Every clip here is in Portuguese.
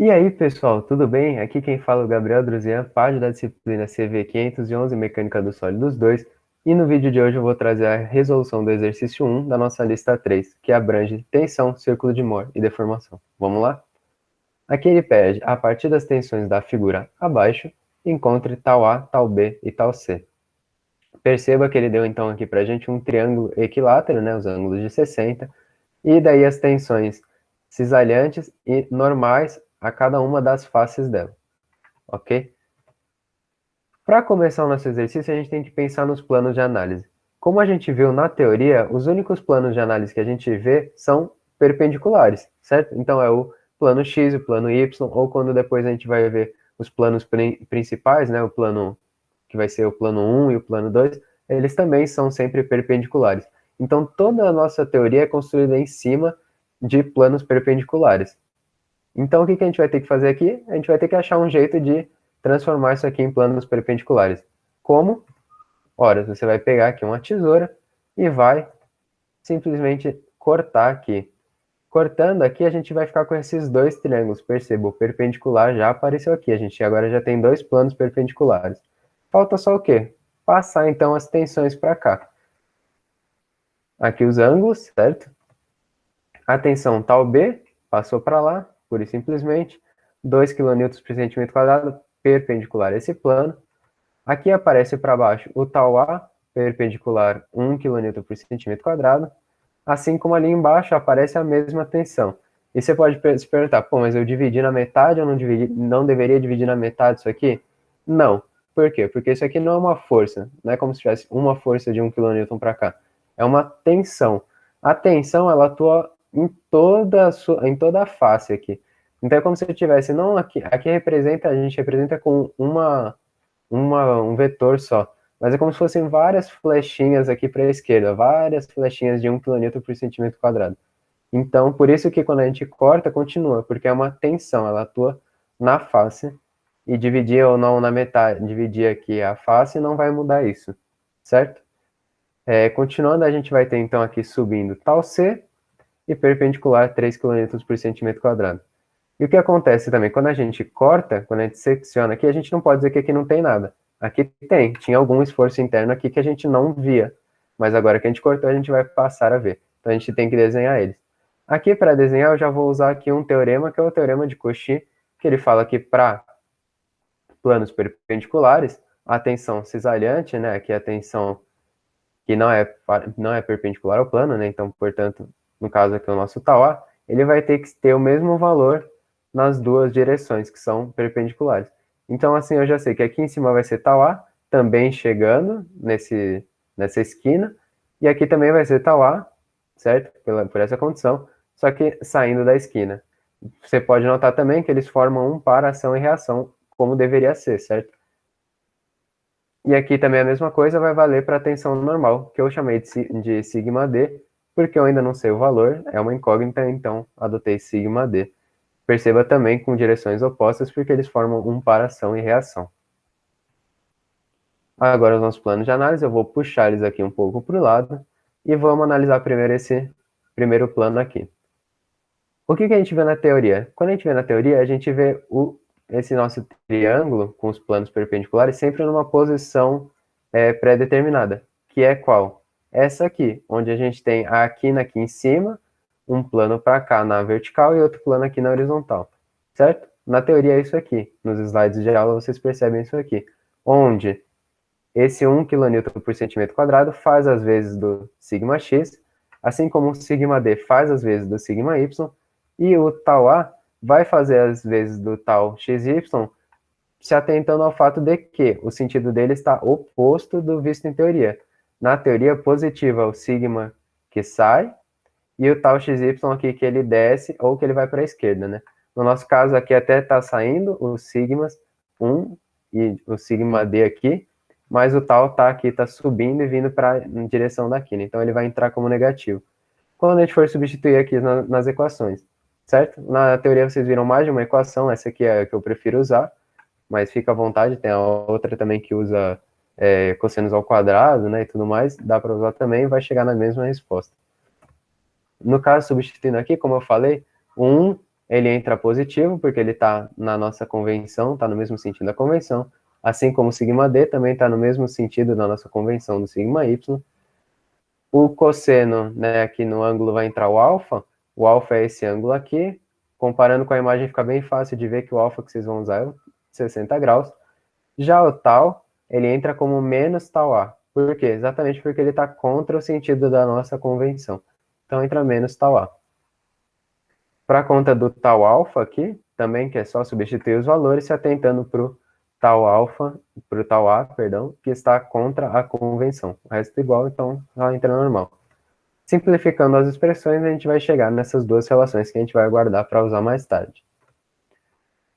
E aí, pessoal, tudo bem? Aqui quem fala é o Gabriel Druzian, página da disciplina CV511 Mecânica dos Sólidos 2, e no vídeo de hoje eu vou trazer a resolução do exercício 1 da nossa lista 3, que abrange tensão, círculo de Mohr e deformação. Vamos lá? Aqui ele pede, a partir das tensões da figura abaixo, encontre tal A, tal B e tal C. Perceba que ele deu então aqui pra gente um triângulo equilátero, né, os ângulos de 60, e daí as tensões cisalhantes e normais a cada uma das faces dela, ok? Para começar o nosso exercício, a gente tem que pensar nos planos de análise. Como a gente viu na teoria, os únicos planos de análise que a gente vê são perpendiculares, certo? Então é o plano X, o plano Y, ou quando depois a gente vai ver os planos principais, né, o plano que vai ser o plano 1 e o plano 2, eles também são sempre perpendiculares. Então toda a nossa teoria é construída em cima de planos perpendiculares. Então, o que a gente vai ter que fazer aqui? A gente vai ter que achar um jeito de transformar isso aqui em planos perpendiculares. Como? Ora, você vai pegar aqui uma tesoura e vai simplesmente cortar aqui. Cortando aqui, a gente vai ficar com esses dois triângulos. Perceba, o perpendicular já apareceu aqui. A gente agora já tem dois planos perpendiculares. Falta só o quê? Passar, então, as tensões para cá. Aqui os ângulos, certo? A tensão tal B passou para lá, pura e simplesmente, 2 kN por centímetro quadrado, perpendicular a esse plano. Aqui aparece para baixo o tal A, perpendicular 1 kN por centímetro quadrado, assim como ali embaixo aparece a mesma tensão. E você pode se perguntar, pô, mas eu dividi na metade ou não deveria dividir na metade isso aqui? Não. Por quê? Porque isso aqui não é uma força, não é como se tivesse uma força de 1 kN para cá. É uma tensão. A tensão, ela atua em toda a face aqui. Então é como se eu tivesse, não aqui, aqui representa, a gente representa com um vetor só, mas é como se fossem várias flechinhas aqui para a esquerda, várias flechinhas de 1 kN por centímetro quadrado. Então, por isso que quando a gente corta, continua, porque é uma tensão, ela atua na face, e dividir ou não na metade, dividir aqui a face não vai mudar isso, certo? Continuando, a gente vai ter então aqui subindo tal C, e perpendicular 3 kN por centímetro quadrado. E o que acontece também, quando a gente corta, quando a gente secciona aqui, a gente não pode dizer que aqui não tem nada. Aqui tem, tinha algum esforço interno aqui que a gente não via, mas agora que a gente cortou, a gente vai passar a ver. Então a gente tem que desenhar eles. Aqui para desenhar, eu já vou usar aqui um teorema, que é o teorema de Cauchy, que ele fala que para planos perpendiculares, a tensão cisalhante, né, que é a tensão que não é perpendicular ao plano, né? Então, portanto, no caso aqui o nosso tau A, ele vai ter que ter o mesmo valor nas duas direções, que são perpendiculares. Então, assim, eu já sei que aqui em cima vai ser tau A, também chegando nessa esquina, e aqui também vai ser tau A, certo? Por essa condição, só que saindo da esquina. Você pode notar também que eles formam um par ação e reação, como deveria ser, certo? E aqui também a mesma coisa vai valer para a tensão normal, que eu chamei de sigma D, porque eu ainda não sei o valor, é uma incógnita, então adotei sigma D. Perceba também com direções opostas, porque eles formam um par ação e reação. Agora os nossos planos de análise, eu vou puxar eles aqui um pouco para o lado, e vamos analisar primeiro esse primeiro plano aqui. O que a gente vê na teoria? Quando a gente vê na teoria, a gente vê esse nosso triângulo com os planos perpendiculares sempre numa posição pré-determinada, que é qual? Essa aqui, onde a gente tem a quina aqui em cima, um plano para cá na vertical e outro plano aqui na horizontal, certo? Na teoria é isso aqui. Nos slides de aula vocês percebem isso aqui, onde esse 1 kN por centímetro quadrado faz as vezes do sigma x, assim como o sigma d faz as vezes do sigma y, e o tau A vai fazer as vezes do tau XY, se atentando ao fato de que o sentido dele está oposto do visto em teoria. Na teoria positiva, o sigma que sai, e o tau XY aqui que ele desce ou que ele vai para a esquerda, né? No nosso caso aqui até está saindo os sigmas 1 e o sigma D aqui, mas o tau tá aqui, está subindo e vindo para em direção da quina, então ele vai entrar como negativo. Quando a gente for substituir aqui nas equações, certo? Na teoria vocês viram mais de uma equação, essa aqui é a que eu prefiro usar, mas fica à vontade, tem a outra também que usa cossenos ao quadrado, né, e tudo mais, dá para usar também, vai chegar na mesma resposta. No caso, substituindo aqui, como eu falei, o 1 ele entra positivo, porque ele está na nossa convenção, está no mesmo sentido da convenção, assim como o sigma D também está no mesmo sentido da nossa convenção do sigma Y. O cosseno, né, aqui no ângulo vai entrar o alfa é esse ângulo aqui, comparando com a imagem fica bem fácil de ver que o alfa que vocês vão usar é 60 graus. Já o tal, ele entra como menos tal A. Por quê? Exatamente porque ele está contra o sentido da nossa convenção. Então entra menos tal A. Para a conta do tal alfa aqui, também que é só substituir os valores, se atentando para o tal alfa, para o tal A, perdão, que está contra a convenção. O resto é igual, então ela entra normal. Simplificando as expressões, a gente vai chegar nessas duas relações que a gente vai guardar para usar mais tarde.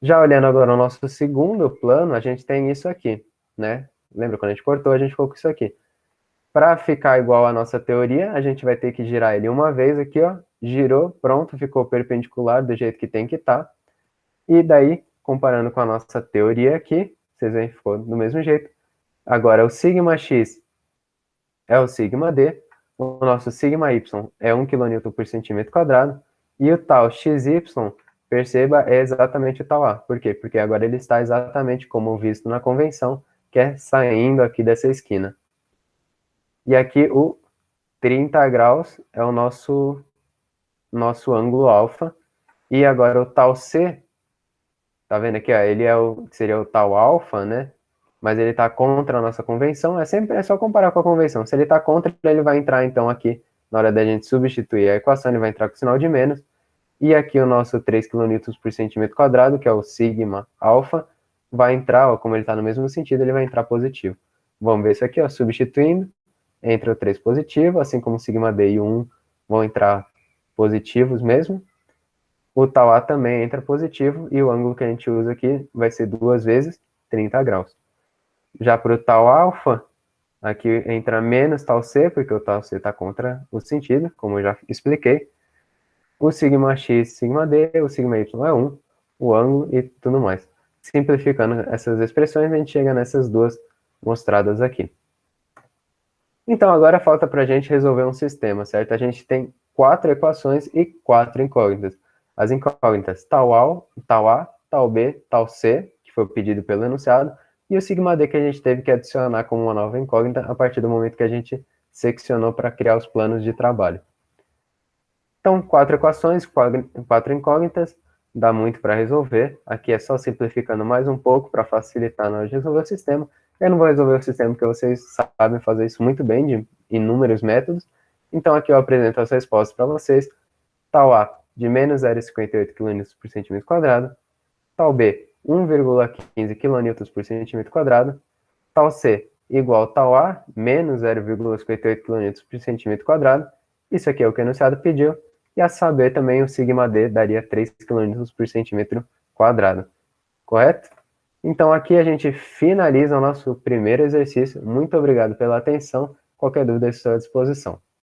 Já olhando agora o nosso segundo plano, a gente tem isso aqui, né? Lembra quando a gente cortou, a gente ficou com isso aqui. Para ficar igual à nossa teoria, a gente vai ter que girar ele uma vez aqui, ó. Girou, pronto, ficou perpendicular do jeito que tem que estar. E daí, comparando com a nossa teoria aqui, vocês veem que ficou do mesmo jeito. Agora, o sigma x é o sigma d, o nosso sigma y é 1 kN por centímetro quadrado, e o tal xy, perceba, é exatamente o tal A. Por quê? Porque agora ele está exatamente como visto na convenção, que é saindo aqui dessa esquina. E aqui o 30 graus é o nosso ângulo alfa. E agora o tal C, tá vendo aqui, ó, ele é seria o tal alfa, né? Mas ele está contra a nossa convenção, é só comparar com a convenção. Se ele está contra, ele vai entrar então aqui, na hora da gente substituir a equação, ele vai entrar com o sinal de menos. E aqui o nosso 3 kN por centímetro quadrado, que é o sigma alfa, vai entrar, ó, como ele está no mesmo sentido, ele vai entrar positivo. Vamos ver isso aqui, ó, substituindo, entra o 3 positivo, assim como o sigma D e o 1 vão entrar positivos mesmo. O tal A também entra positivo, e o ângulo que a gente usa aqui vai ser 2 vezes 30 graus. Já para o tal alfa, aqui entra menos tal C, porque o tal C está contra o sentido, como eu já expliquei. O sigma x, sigma d, o sigma y é 1, o ângulo e tudo mais. Simplificando essas expressões, a gente chega nessas duas mostradas aqui. Então, agora falta para a gente resolver um sistema, certo? A gente tem 4 equações e 4 incógnitas. As incógnitas tal A, tal B, tal C, que foi pedido pelo enunciado, e o sigma d que a gente teve que adicionar como uma nova incógnita a partir do momento que a gente seccionou para criar os planos de trabalho. Então, 4 equações, 4 incógnitas, dá muito para resolver. Aqui é só simplificando mais um pouco para facilitar na hora de resolver o sistema. Eu não vou resolver o sistema porque vocês sabem fazer isso muito bem, de inúmeros métodos. Então, aqui eu apresento as respostas para vocês. Tal A, de menos 0,58 kN por centímetro quadrado. Tal B, 1,15 kN por centímetro quadrado. Tal C, igual tal A, menos 0,58 kN por centímetro quadrado. Isso aqui é o que o enunciado pediu. E a saber também o sigma D daria 3 kN por centímetro quadrado. Correto? Então aqui a gente finaliza o nosso primeiro exercício. Muito obrigado pela atenção. Qualquer dúvida, estou à disposição.